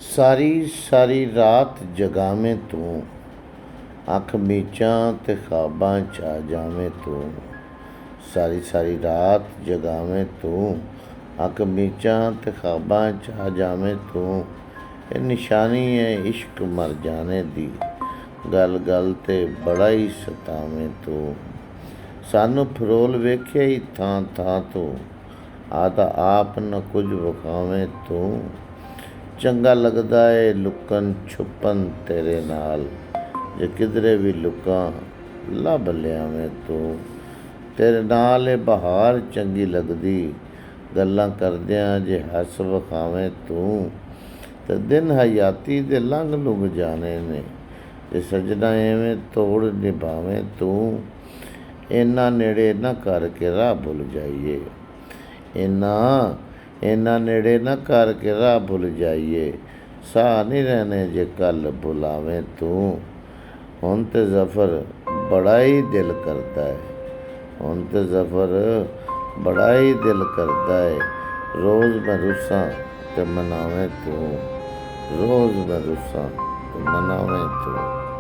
ਸਾਰੀ ਸਾਰੀ ਰਾਤ ਜਗਾਵੇਂ ਤੂੰ, ਅੱਖ ਮੀਚਾਂ ਤੇ ਖ਼ਾਬਾਂ 'ਚ ਆ ਜਾਵੇਂ ਤੂੰ। ਸਾਰੀ ਸਾਰੀ ਰਾਤ ਜਗਾਵੇਂ ਤੂੰ, ਅੱਖ ਮੀਚਾਂ ਤੇ ਖ਼ਾਬਾਂ 'ਚ ਆ ਜਾਵੇਂ ਤੂੰ। ਇਹ ਨਿਸ਼ਾਨੀ ਹੈ ਇਸ਼ਕ ਮਰ ਜਾਣੇ ਦੀ, ਗੱਲ ਗੱਲ 'ਤੇ ਬੜਾ ਹੀ ਸਤਾਵੇਂ ਤੂੰ। ਸਾਨੂੰ ਫਰੋਲ ਵੇਖਿਆ ਹੀ ਥਾਂ ਥਾਂ ਤੋਂ, ਆਦਾ ਆਪ ਨਾ ਕੁਝ ਵਿਖਾਵੇਂ ਤੂੰ। ਚੰਗਾ ਲੱਗਦਾ ਏ ਲੁਕਣ ਛੁਪਣ ਤੇਰੇ ਨਾਲ, ਜੇ ਕਿਧਰੇ ਵੀ ਲੁਕਾਂ ਲੱਭ ਲਿਆਵੇਂ ਤੂੰ। ਤੇਰੇ ਨਾਲ ਇਹ ਬਹਾਰ ਚੰਗੀ ਲੱਗਦੀ, ਗੱਲਾਂ ਕਰਦਿਆਂ ਜੇ ਹੱਸ ਵਿਖਾਵੇਂ ਤੂੰ। ਤੇ ਦਿਨ ਹਯਾਤੀ ਦੇ ਲੰਘ ਲੁੰਘ ਜਾਣੇ ਨੇ, ਜੇ ਸਜਣਾ ਐਵੇਂ ਤੋੜ ਨਿਭਾਵੇਂ ਤੂੰ। ਇੰਨਾ ਨੇੜੇ ਨਾ ਕਰਕੇ ਰਾਹ ਭੁੱਲ ਜਾਈਏ, ਇੰਨਾ ਨੇੜੇ ਨਾ ਕਰਕੇ ਰਾਹ ਭੁੱਲ ਜਾਈਏ। ਸਾਹ ਨਹੀਂ ਰਹਿਣੇ ਜੇ ਕੱਲ ਬੁਲਾਵੇਂ ਤੂੰ। ਹੁਣ ਤੇ ਜ਼ਫ਼ਰ ਬੜਾ ਹੀ ਦਿਲ ਕਰਦਾ ਹੈ, ਹੁਣ ਤੇ ਜ਼ਫ਼ਰ ਬੜਾ ਹੀ ਦਿਲ ਕਰਦਾ ਹੈ। ਰੋਜ਼ ਮੈਂ ਰੁੱਸਾਂ ਤੇ ਮਨਾਵੇਂ ਤੂੰ, ਰੋਜ਼ ਮੈਂ ਰੁੱਸਾਂ ਤੇ ਮਨਾਵੇਂ ਤੂੰ।